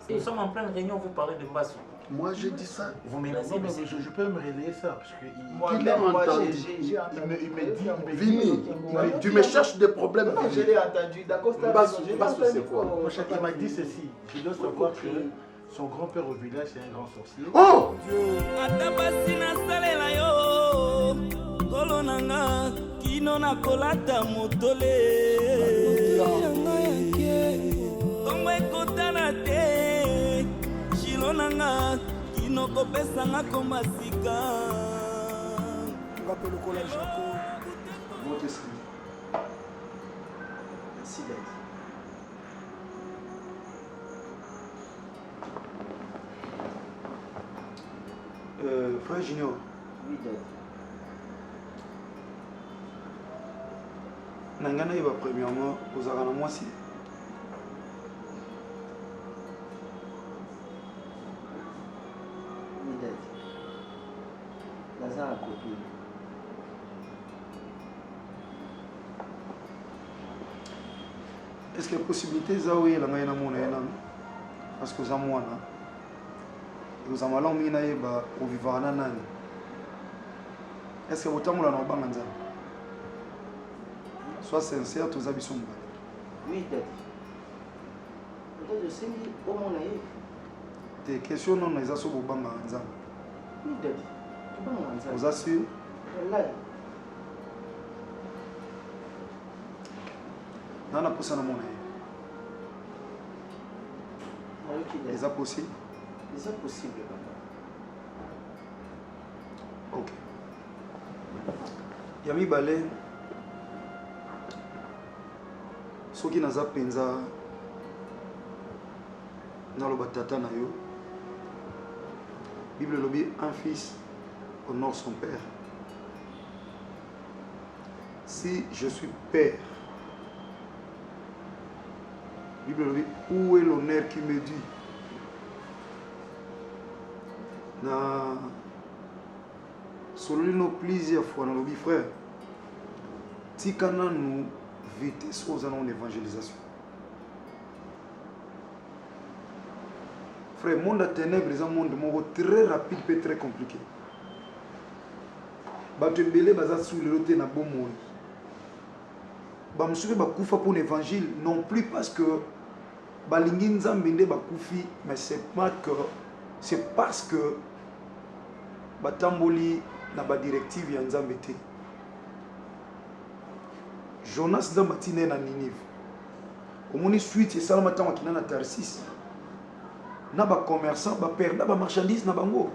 Nous sommes en pleine réunion, vous parlez de Mbasso. Moi, j'ai dit ça. Vous menacez, mais je peux me relayer ça parce que il a entendu. Il me dit, Vini, tu me cherches des problèmes. Non, je l'ai entendu. D'accord, c'est quoi? Il m'a dit ceci. Je dois savoir que son grand-père au village, c'est un grand sorcier. Oh! nanga kinoko pesanga koma sika ngape lokola Jaco. Votre esprit. Merci d'être. Frère Junior. Oui, d'être. Nangana il va premièrement aux arana moi si. Naza a copie. Est-ce qu'il y a possibilité zaoué la ngaina mona yana parce que zamwana vous amala mina yeba au vivana nani est-ce que vous la no banga nza sois sincère tous abisumba oui d'être je sais au mona yé tes questions non les asso banga nza oui d'être vous assure nana posa na mona ye est-ce possible? C'est possible, papa. Ok. Yami Balé, soki naza penza naloba tata na yo. Bible lobi un fils honore son père. Si je suis père, Bible lobi où est l'honneur qui me dit? Na solino plusieurs fois na lobi frère tikana nous vitesse aux en évangélisation frère monde à ténèbres est un monde très rapide et très compliqué bato mbele baza sous le loté na bomoi ba musubi bakufa pour l'évangile non plus parce que balingi nzambe nde bakufi mais c'est parce que batamboli na ba directive ya nzambe te. Jonas nzambe atine na Ninive omoni suite esalama ntango akina na Tarsis na ba commerçant ba perda ba marchandise na bango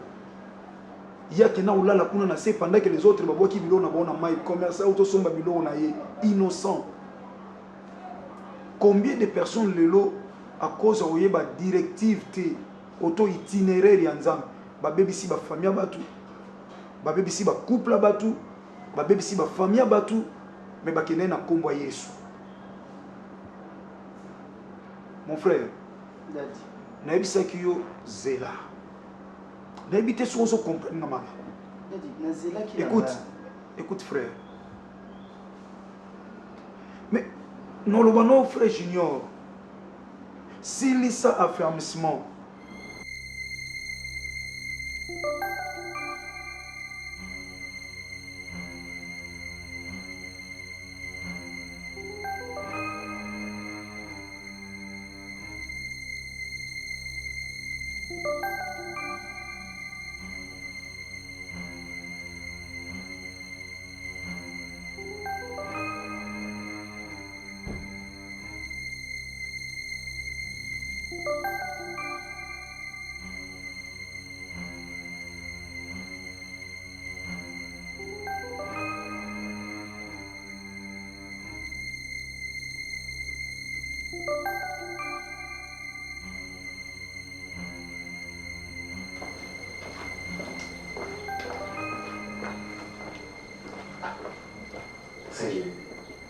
yake na ulala kuna na se pendant que les autres baboki bilo na bona mai commerçant autosomba bilo na ye innocent. Combien de personnes lelo à cause oye ba directive te auto itinéraire ya nzambe babebisi ba famille batu babebisi ba couple batu babebisi bafamille ya bato me bakende na nkombo ya Yesu. Mon frère, nayebisaki yo zela. Nayebi te soki ozocomprendre nga malamu. Écoute frère. Mais noloba no frère Junior, silisa affermissement.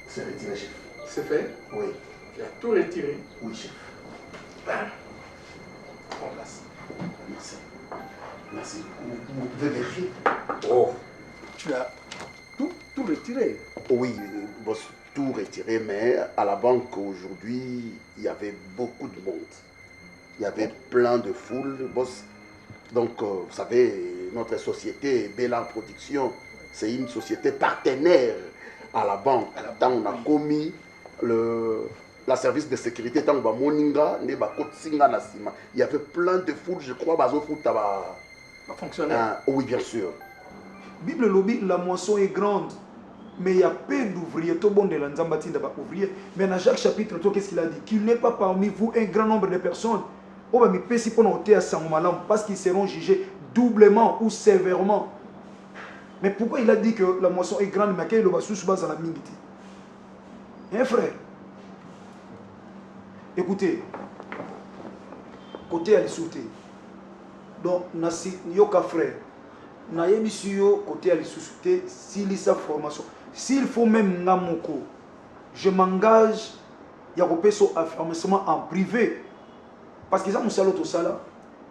C'est retiré, chef. C'est fait? Oui. Tu as tout retiré? Oui, chef. Prends place. Merci. Merci. Vous pouvez vérifier? Oh, tu as tout retiré? Oui, boss, tout retiré, mais à la banque aujourd'hui, il y avait beaucoup de monde. Il y avait plein de foules, boss. Donc, vous savez, notre société, Bella Production, c'est une société partenaire à la banque. Tant on a commis la service de sécurité, tant on moninga, il y avait plein de foules, je crois, fonctionnaire. Oui, bien sûr. Bible lobby, la moisson est grande, mais il y a peu d'ouvriers. Tout le monde est là, ouvrier. Mais dans chaque chapitre, qu'est-ce qu'il a dit? Qu'il n'est pas parmi vous un grand nombre de personnes. On va me pécer pour noter à Sangomalam parce qu'ils seront jugés doublement ou sévèrement. Mais pourquoi il a dit que la moisson est grande, mais qu'il va sous-base à la mingité? Hein, frère? Écoutez, côté à l'issouté. Donc, yoka frère, na yebisiyo côté à l'issouté, s'il y a sa formation, s'il faut même namoko, je m'engage, il y a un affirmation en privé. Parce qu'ils ont un tout ça là.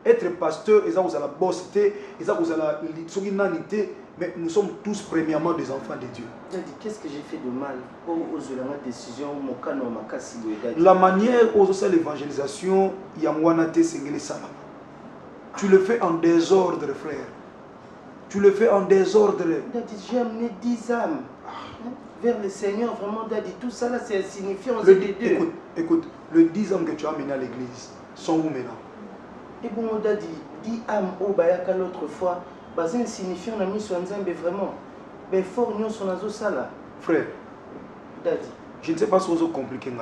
Être pasteur, ils ont la bossité, ils ont la linité, mais nous sommes tous premièrement des enfants de Dieu. Qu'est-ce que j'ai fait de mal aux décisions? La manière où c'est l'évangélisation, il y a un tu le fais en désordre, frère. Tu le fais en désordre. J'ai amené 10 âmes vers le Seigneur, vraiment, Daddy. Tout ça là, c'est insignifiant. Écoute, le 10 âmes que tu as amené à l'église sont où maintenant? Et bon, Daddy, 10 âmes au Bayaka l'autre fois, c'est insignifiant, on a mis sur Nzambe vraiment. Mais fort, nous sommes dans ça là. Frère, Daddy, je ne sais pas si vous compliqué.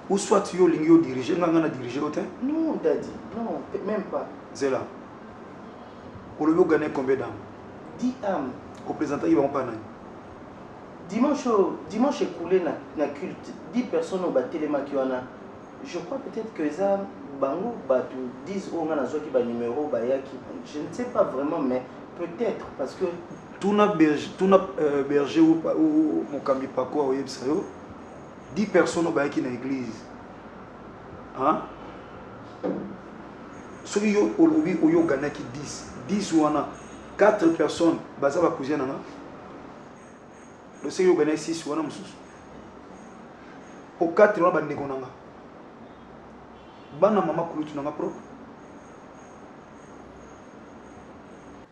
Ou soit tu es dirigé, dirigé au temps? Non, Daddy, non, même pas. Zéla. Pour le gagner combien d'âmes? 10 âmes. Représentant, ils vont pas naître. Dimanche écoulé na culte, 10 personnes ont battu les makiwana. Je crois peut-être que ça, Bango, Batu, 10 ou on a un numéro, je ne sais pas vraiment, mais peut-être parce que. Tout n'a berger ou mon camion parcours, 10 personnes ont battu dans l'église. Hein? Ceux qui ont gagné 10 ou 4 personnes, baza va cousin. Le Seigneur gagne 6 ou 1 au 4 ans, bande konanga. Bana mama kulutu nanga pro.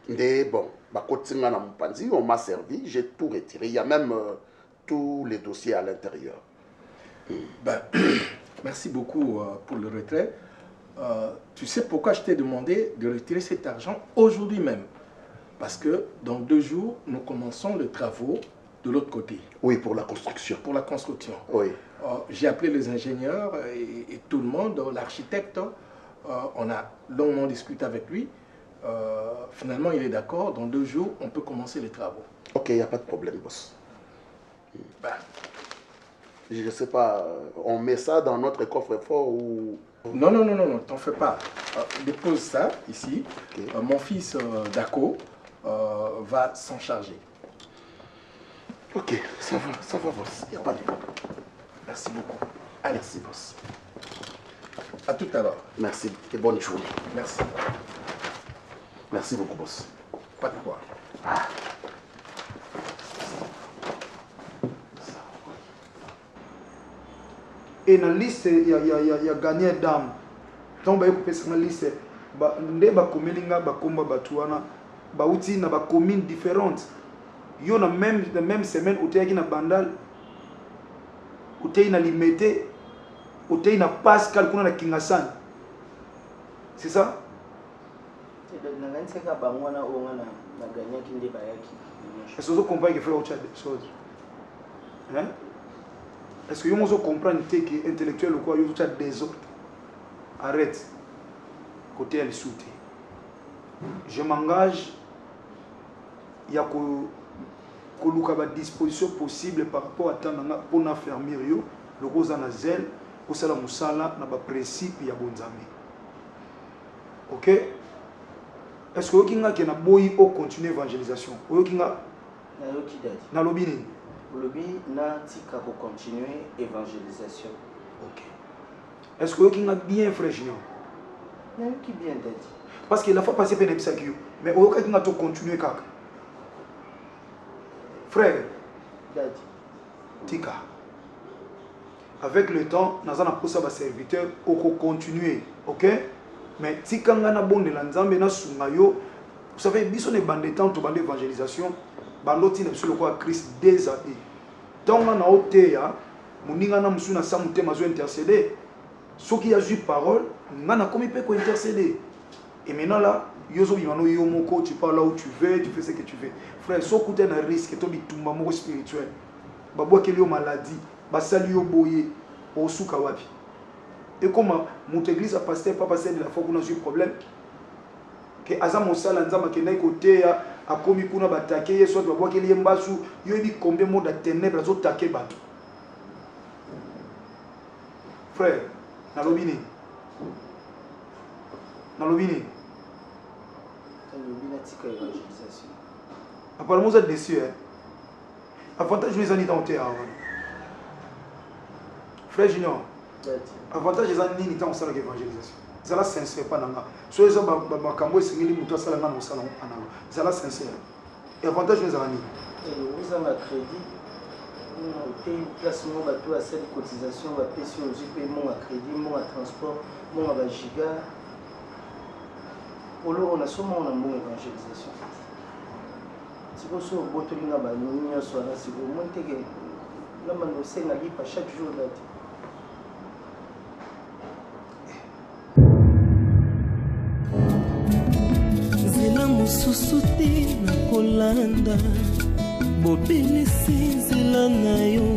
Mais bon, on m'a servi, j'ai tout retiré. Il y a même tous les dossiers à l'intérieur. Ben, merci beaucoup pour le retrait. Tu sais pourquoi je t'ai demandé de retirer cet argent aujourd'hui même? Parce que dans 2 jours, nous commençons les travaux de l'autre côté. Oui, pour la construction. Pour la construction. Oui. J'ai appelé les ingénieurs et tout le monde, l'architecte. On a longuement discuté avec lui. Finalement, il est d'accord. Dans 2 jours, on peut commencer les travaux. Ok, il n'y a pas de problème, boss. Ben. Je ne sais pas, on met ça dans notre coffre-fort ou... Non, t'en fais pas. Dépose ça ici. Okay. Mon fils Dako va s'en charger. Ok, ça va, boss. Il n'y a pas de problème. Merci beaucoup. Allez, merci, boss. À tout à l'heure. Merci et bonne journée. Merci. Merci beaucoup, boss. Pas de quoi. Et dans la liste, il y a gagné d'âme. Donc, il y a une liste. Il y a des communes différentes. Il y a la même semaine où il y a une bandale, où il y a une limité, où il y a une Pascal, où il y a une Kingasan. C'est ça? Est-ce que vous comprenez qu'il faut autre chose? Hein? Est-ce que vous comprenez que intellectuel ou quoi, vous avez des autres? Arrête. Côté elle soute. Je m'engage. Il y a que disposition possible par rapport à pour l'infirmière, le rose en zèle, pour ça la musala n'a pas principe il y a bon amis. Ok? Est-ce que vous avez une bonne continuer l'évangélisation? Vous avez na lobby na tika pour continuer l'évangélisation. Ok. Est-ce que vous avez bien frère Junior? Qui bien d'être. Parce que la fois passée peine psycho, mais vous avez continuer kaka. Frère, tika. Avec le temps, nous allons pousser nos serviteurs pour continuer, ok? Mais si quand on a bon de l'ensemble, na sungayo, vous savez, biso ne bande temps to bande évangélisation, bandoti ne sur le quoi Christ des années. Tant on a oteya, muninga na musuna sa mutema zo intercéder. Ce qui a eu parole, on a comme peut intercéder. Et maintenant là, yozo bimano yomoko, tu parles là où tu veux, tu fais ce que tu veux. Frère, so coûter un risque, to bitumba moko spirituel. Babwa keli yo maladie, basali yo boye, osuka wapi. Et comment mon église a pasteur, pas pasteur de la fois qu'on a eu problème. Que Azam Mosala Nzama Kenai côté a commis pour nous attaquer, soit babwa keli yembasu, yo bi combien de ténèbres zo taquer bateau. Frère, na lobini. Na lobini. Apparemment vous êtes déçus. Avantage les années dans le terrain. Frère Junior. Avantage les années ni dans salle d'évangélisation. Ça là sincère pas nanga. Soit ils ont ba kambo singeli muto sala na musala ananga. Ça là sincère. Et avantage les années. Vous avez un crédit. On paye placement bateau à cette cotisation, on va payer sur le paiement à crédit, mon à transport, mon à giga. Pour l'eau, on a seulement une bonne évangélisation. Si vous avez un bon temps, vous avez un bon temps, si vous montez, vous avez un bon temps chaque jour. Zela mususu te na kolanda bobelisi nzela na yo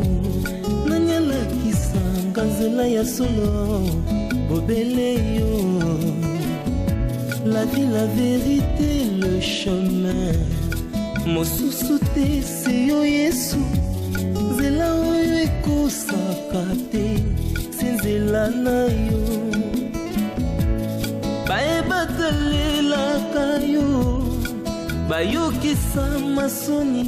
nanyalakisanga nzela ya solo bobele yo. La vie, la vérité, le chemin mosusu te se yo Yesu nzela oyo ekosaka te se nzela na yo bayebatalelaka yo bayokisa masoni